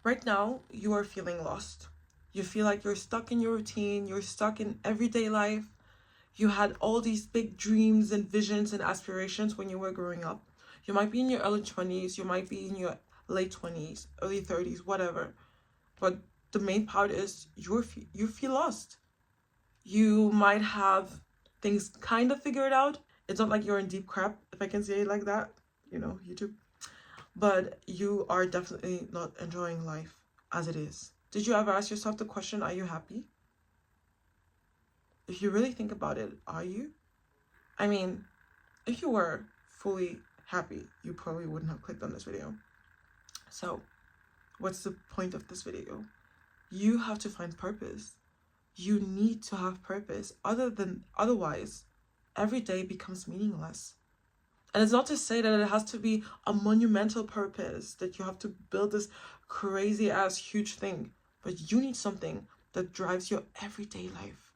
Right now, you are feeling lost. You feel like you're stuck in your routine, you're stuck in everyday life. You had all these big dreams and visions and aspirations when you were growing up. You might be in your early 20s, you might be in your late 20s, early 30s, whatever. But the main part is you feel lost. You might have things kind of figured out. It's not like you're in deep crap, if I can say it like that, YouTube. But you are definitely not enjoying life as it is. Did you ever ask yourself the question, are you happy? If you really think about it, are you? I mean, if you were fully happy, you probably wouldn't have clicked on this video. So, what's the point of this video? You have to find purpose. You need to have purpose. Otherwise, every day becomes meaningless. And it's not to say that it has to be a monumental purpose, that you have to build this crazy ass huge thing. But you need something that drives your everyday life.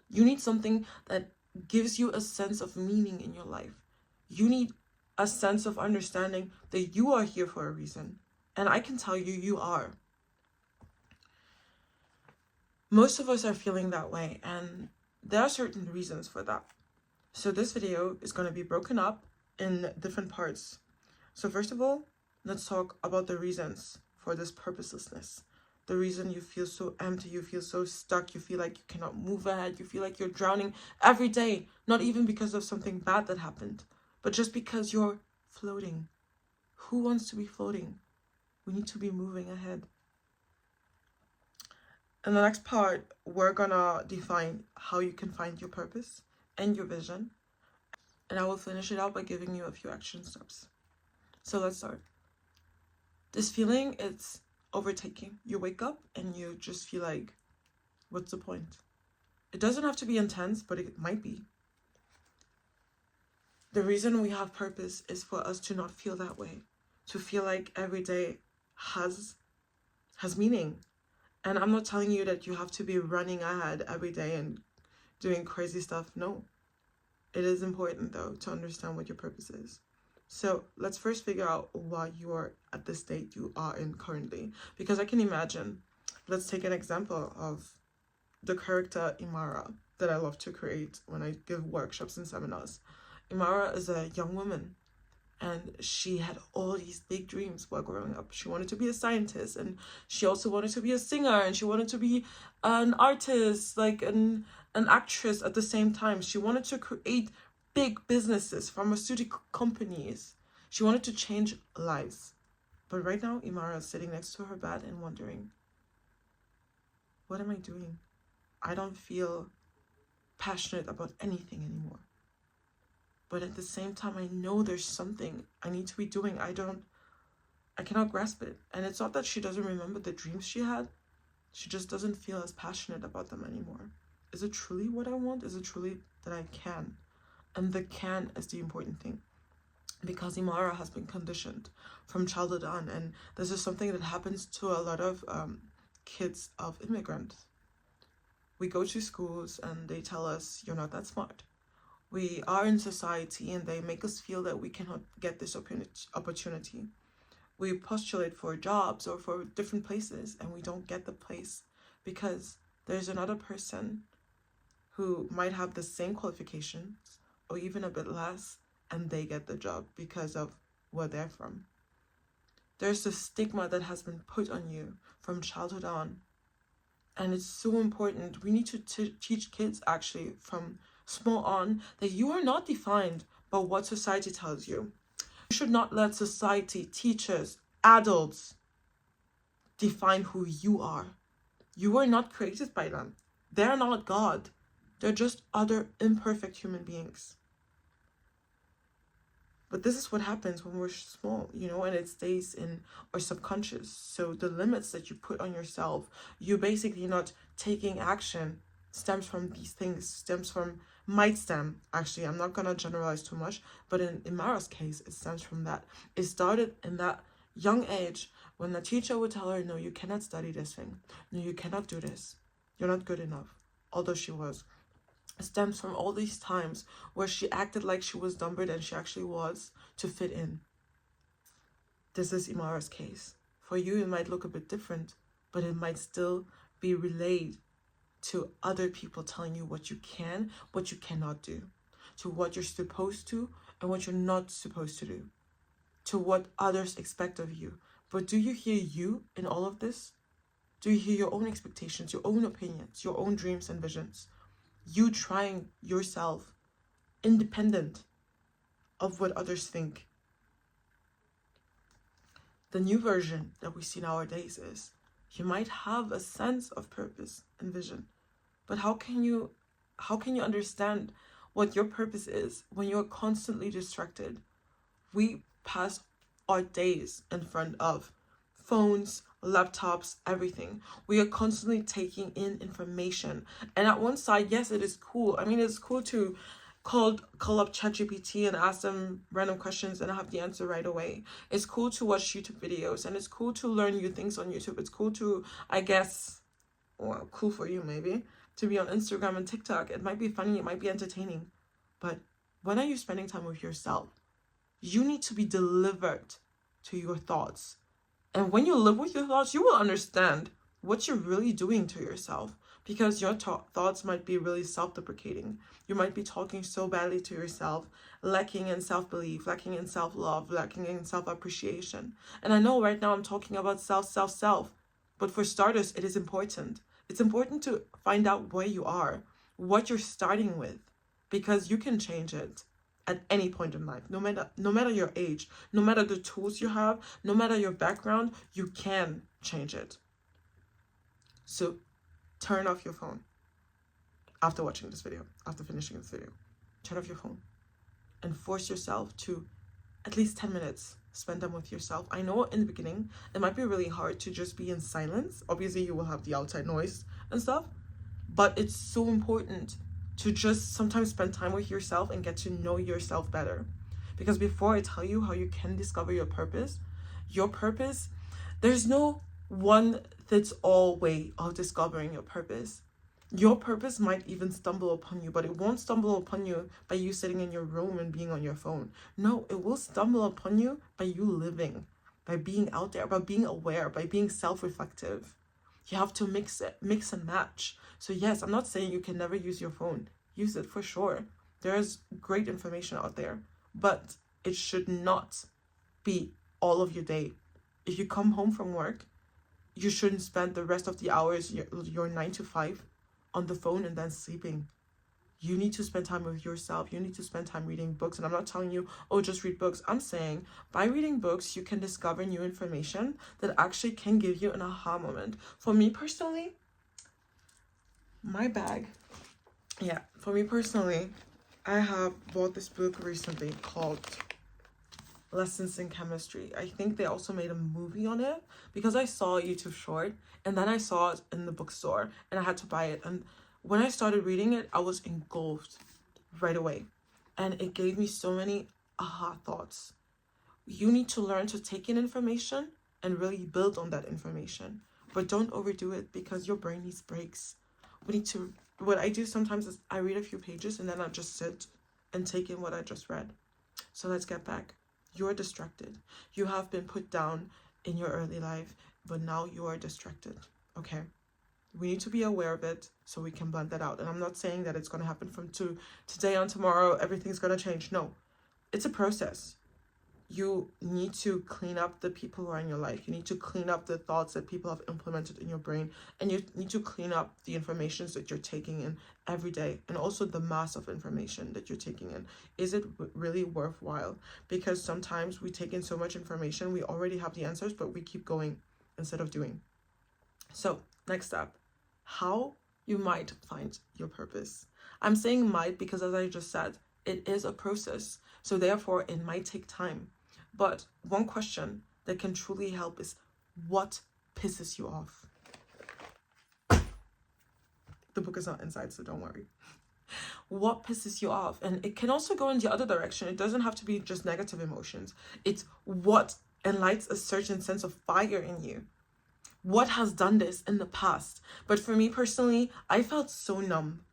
You need something that gives you a sense of meaning in your life. You need a sense of understanding that you are here for a reason. And I can tell you, you are. Most of us are feeling that way, and there are certain reasons for that. So this video is going to be broken up in different parts. So first of all, let's talk about the reasons for this purposelessness. The reason you feel so empty, you feel so stuck, you feel like you cannot move ahead, you feel like you're drowning every day, not even because of something bad that happened, but just because you're floating. Who wants to be floating? We need to be moving ahead. In the next part, we're gonna define how you can find your purpose and your vision. And I will finish it out by giving you a few action steps. So let's start. This feeling, it's overtaking. You wake up and you just feel like, what's the point? It doesn't have to be intense, but it might be. The reason we have purpose is for us to not feel that way. To feel like every day has meaning. And I'm not telling you that you have to be running ahead every day and doing crazy stuff. No. It is important, though, to understand what your purpose is. So let's first figure out why you are at the state you are in currently. Because I can imagine, let's take an example of the character Imara that I love to create when I give workshops and seminars. Imara is a young woman, and she had all these big dreams while growing up. She wanted to be a scientist, and she also wanted to be a singer, and she wanted to be an artist, like an actress at the same time. She wanted to create big businesses, pharmaceutical companies. She wanted to change lives. But right now, Imara is sitting next to her bed and wondering, what am I doing? I don't feel passionate about anything anymore. But at the same time, I know there's something I need to be doing. I cannot grasp it. And it's not that she doesn't remember the dreams she had. She just doesn't feel as passionate about them anymore. Is it truly what I want? Is it truly that I can? And the can is the important thing. Because Imara has been conditioned from childhood on. And this is something that happens to a lot of kids of immigrants. We go to schools and they tell us, you're not that smart. We are in society and they make us feel that we cannot get this opportunity. We postulate for jobs or for different places and we don't get the place because there's another person who might have the same qualifications or even a bit less, and they get the job because of where they're from. There's a stigma that has been put on you from childhood on, and it's so important. We need to teach kids actually from small on that you are not defined by what society tells you. You should not let society, teachers, adults define who you are. You are not created by them. They're not God. They're just other imperfect human beings. But this is what happens when we're small, and it stays in our subconscious. So the limits that you put on yourself, you basically not taking action, stems from these things, might stem, actually, I'm not going to generalize too much, but in Mara's case, it stems from that. It started in that young age when the teacher would tell her, no, you cannot study this thing. No, you cannot do this. You're not good enough. Although she was. It stems from all these times where she acted like she was dumber than she actually was to fit in. This is Imara's case. For you, it might look a bit different, but it might still be relayed to other people, telling you what you can, what you cannot do, to what you're supposed to and what you're not supposed to do, to what others expect of you. But do you hear you in all of this? Do you hear your own expectations, your own opinions, your own dreams and visions? You trying yourself independent of what others think. The new version that we see nowadays is you might have a sense of purpose and vision, but how can you understand what your purpose is when you're constantly distracted? We pass our days in front of phones, laptops, everything. We are constantly taking in information. And at one side, yes, it is cool. I mean, it's cool to call up ChatGPT and ask them random questions and have the answer right away. It's cool to watch YouTube videos, and it's cool to learn new things on YouTube. It's cool to, I guess, well, cool for you maybe, to be on Instagram and TikTok. It might be funny, it might be entertaining. But when are you spending time with yourself? You need to be delivered to your thoughts. And when you live with your thoughts, you will understand what you're really doing to yourself, because your thoughts might be really self-deprecating. You might be talking so badly to yourself, lacking in self-belief, lacking in self-love, lacking in self-appreciation. And I know right now I'm talking about self, but for starters, it is important. It's important to find out where you are, what you're starting with, because you can change it at any point in life, no matter your age, no matter the tools you have, no matter your background, you can change it. So turn off your phone after watching this video, after finishing this video. Turn off your phone and force yourself to at least 10 minutes spend them with yourself. I know in the beginning it might be really hard to just be in silence. Obviously you will have the outside noise and stuff, but it's so important to just sometimes spend time with yourself and get to know yourself better. Because before I tell you how you can discover your purpose, there's no one fits all way of discovering your purpose. Your purpose might even stumble upon you, but it won't stumble upon you by you sitting in your room and being on your phone. No, it will stumble upon you by you living, by being out there, by being aware, by being self-reflective. You have to mix and match. So yes, I'm not saying you can never use your phone. Use it for sure. There's great information out there, but it should not be all of your day. If you come home from work, you shouldn't spend the rest of the hours, your 9 to 5, on the phone and then sleeping. You need to spend time with yourself. You need to spend time reading books. And I'm not telling you, oh, just read books. I'm saying by reading books, you can discover new information that actually can give you an aha moment. For me personally, I have bought this book recently called Lessons in Chemistry. I think they also made a movie on it because I saw a YouTube short and then I saw it in the bookstore and I had to buy it. And when I started reading it, I was engulfed right away. And it gave me so many aha thoughts. You need to learn to take in information and really build on that information. But don't overdo it because your brain needs breaks. What I do sometimes is I read a few pages and then I just sit and take in what I just read. So let's get back. You're distracted. You have been put down in your early life, but now you are distracted. Okay? We need to be aware of it so we can blend that out. And I'm not saying that it's going to happen from today on tomorrow, everything's going to change. No, it's a process. You need to clean up the people who are in your life. You need to clean up the thoughts that people have implemented in your brain. And you need to clean up the information that you're taking in every day. And also the mass of information that you're taking in. Is it really worthwhile? Because sometimes we take in so much information, we already have the answers, but we keep going instead of doing. So next step, how you might find your purpose. I'm saying might because, as I just said, it is a process. So therefore, it might take time. But one question that can truly help is, what pisses you off? The book is not inside, so don't worry. What pisses you off? And it can also go in the other direction. It doesn't have to be just negative emotions. It's what enlights a certain sense of fire in you. What has done this in the past? But for me personally, I felt so numb.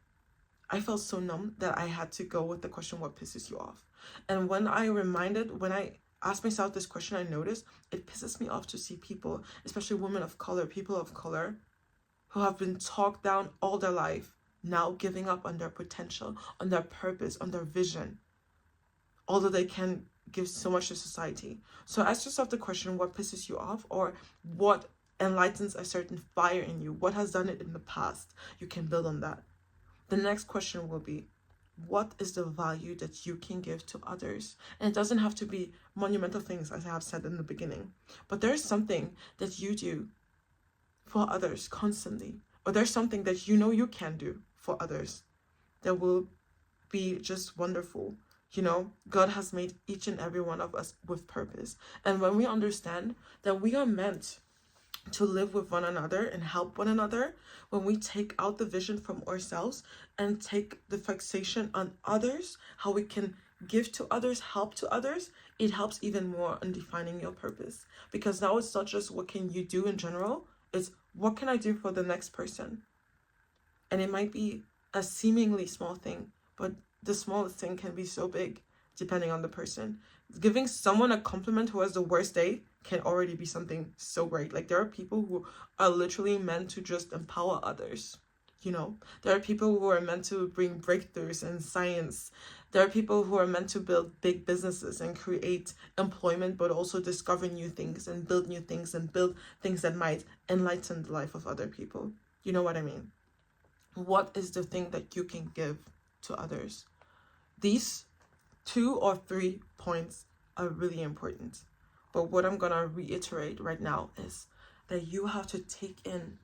That I had to go with the question, what pisses you off? And when I ask myself this question, I notice it pisses me off to see people, especially women of color, people of color, who have been talked down all their life, now giving up on their potential, on their purpose, on their vision, although they can give so much to society. So ask yourself the question, what pisses you off, or what enlightens a certain fire in you? What has done it in the past? You can build on that. The next question will be, what is the value that you can give to others? And it doesn't have to be monumental things, as I have said in the beginning, but there's something that you do for others constantly, or there's something that you know you can do for others that will be just wonderful. You know, God has made each and every one of us with purpose. And when we understand that we are meant to live with one another and help one another, when we take out the vision from ourselves and take the fixation on others, how we can give to others, help to others, it helps even more in defining your purpose. Because now it's not just what can you do in general, it's what can I do for the next person? And it might be a seemingly small thing, but the smallest thing can be so big depending on the person. Giving someone a compliment who has the worst day can already be something so great. Like, there are people who are literally meant to just empower others. You know, there are people who are meant to bring breakthroughs in science. There are people who are meant to build big businesses and create employment, but also discover new things and build new things and build things that might enlighten the life of other people. You know what I mean? What is the thing that you can give to others? These 2 or 3 points are really important. But what I'm going to reiterate right now is that you have to take in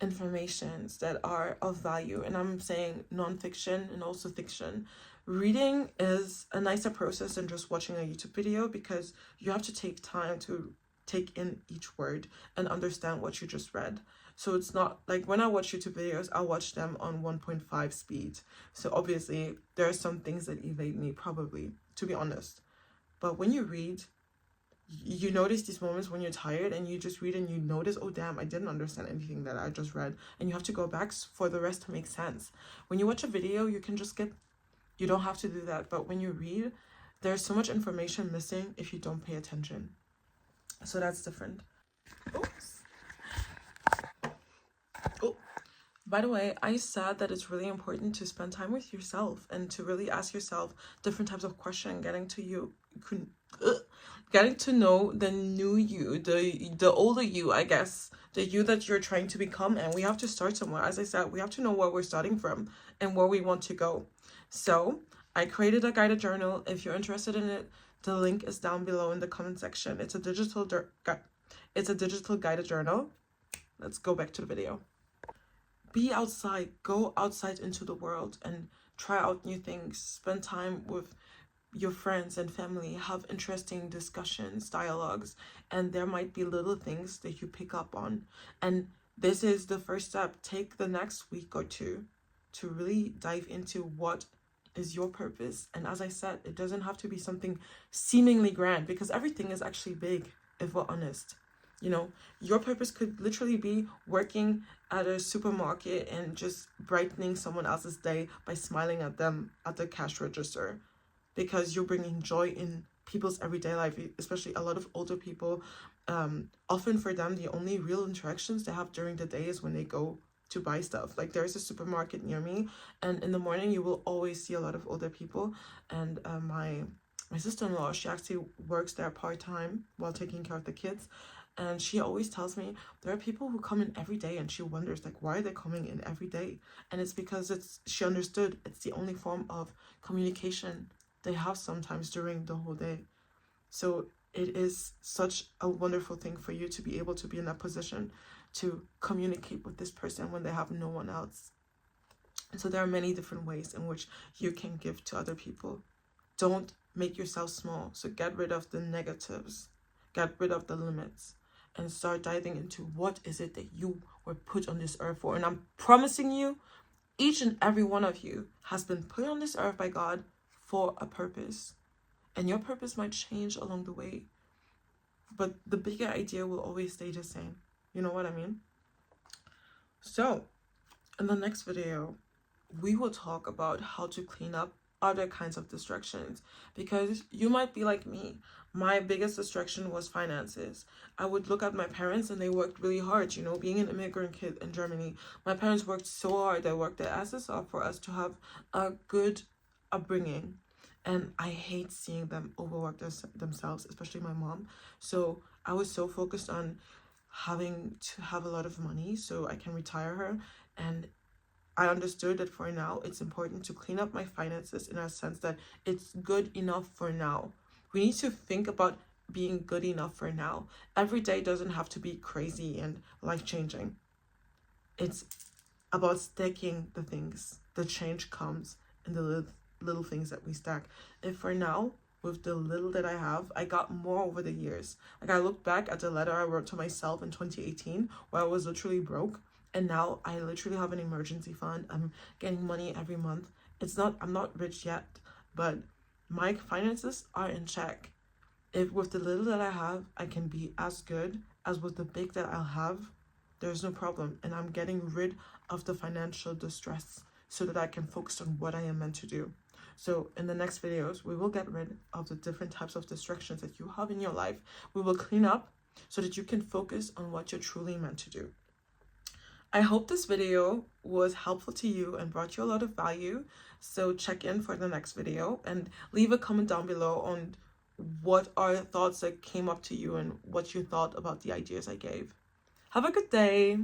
informations that are of value. And I'm saying nonfiction and also fiction. Reading is a nicer process than just watching a YouTube video, because you have to take time to take in each word and understand what you just read. So it's not like when I watch YouTube videos, I watch them on 1.5 speed. So obviously there are some things that evade me, probably, to be honest. But when you read, you notice these moments when you're tired and you just read and you notice, oh damn, I didn't understand anything that I just read. And you have to go back for the rest to make sense. When you watch a video, you can just skip. You don't have to do that. But when you read, there's so much information missing if you don't pay attention. So that's different. Oops. Oh, by the way, I said that it's really important to spend time with yourself and to really ask yourself different types of questions, getting to know the new you, the older you, I guess, the you that you're trying to become. And we have to start somewhere. As I said, we have to know where we're starting from and where we want to go. So I created a guided journal. If you're interested in it, the link is down below in the comment section. It's a digital guided journal. Let's go back to the video. Be outside, go outside into the world and try out new things. Spend time with your friends and family, have interesting discussions, dialogues, and there might be little things that you pick up on. And this is the first step. Take the next week or 2 to really dive into what is your purpose. And as I said, it doesn't have to be something seemingly grand, because everything is actually big, if we're honest. You know, your purpose could literally be working at a supermarket and just brightening someone else's day by smiling at them at the cash register, because you're bringing joy in people's everyday life, especially a lot of older people. Often for them, the only real interactions they have during the day is when they go to buy stuff. Like, there's a supermarket near me, and in the morning you will always see a lot of older people. And my sister-in-law, she actually works there part-time while taking care of the kids. And she always tells me there are people who come in every day, and she wonders, like, why are they coming in every day? And it's because she understood it's the only form of communication they have sometimes during the whole day. So it is such a wonderful thing for you to be able to be in that position to communicate with this person when they have no one else. And so there are many different ways in which you can give to other people. Don't make yourself small. So get rid of the negatives, get rid of the limits, and start diving into what is it that you were put on this earth for. And I'm promising you, each and every one of you has been put on this earth by God for a purpose. And your purpose might change along the way, but the bigger idea will always stay the same. You know what I mean? So in the next video, we will talk about how to clean up other kinds of distractions, because you might be like me. My biggest distraction was finances. I would look at my parents and they worked really hard, you know, being an immigrant kid in Germany. My parents worked so hard. They worked their asses off for us to have a good upbringing. And I hate seeing them overwork themselves, especially my mom. So I was so focused on having to have a lot of money so I can retire her. And I understood that for now, it's important to clean up my finances in a sense that it's good enough for now. We need to think about being good enough for now. Every day doesn't have to be crazy and life-changing. It's about stacking the things. The change comes in the little things that we stack. If for now, with the little that I have, I got more over the years. Like, I look back at the letter I wrote to myself in 2018 where I was literally broke, and now I literally have an emergency fund. I'm getting money every month. I'm not rich yet, but my finances are in check. If with the little that I have, I can be as good as with the big that I'll have, there's no problem. And I'm getting rid of the financial distress so that I can focus on what I am meant to do. So in the next videos, we will get rid of the different types of distractions that you have in your life. We will clean up so that you can focus on what you're truly meant to do. I hope this video was helpful to you and brought you a lot of value. So check in for the next video and leave a comment down below on what are thoughts that came up to you and what you thought about the ideas I gave. Have a good day.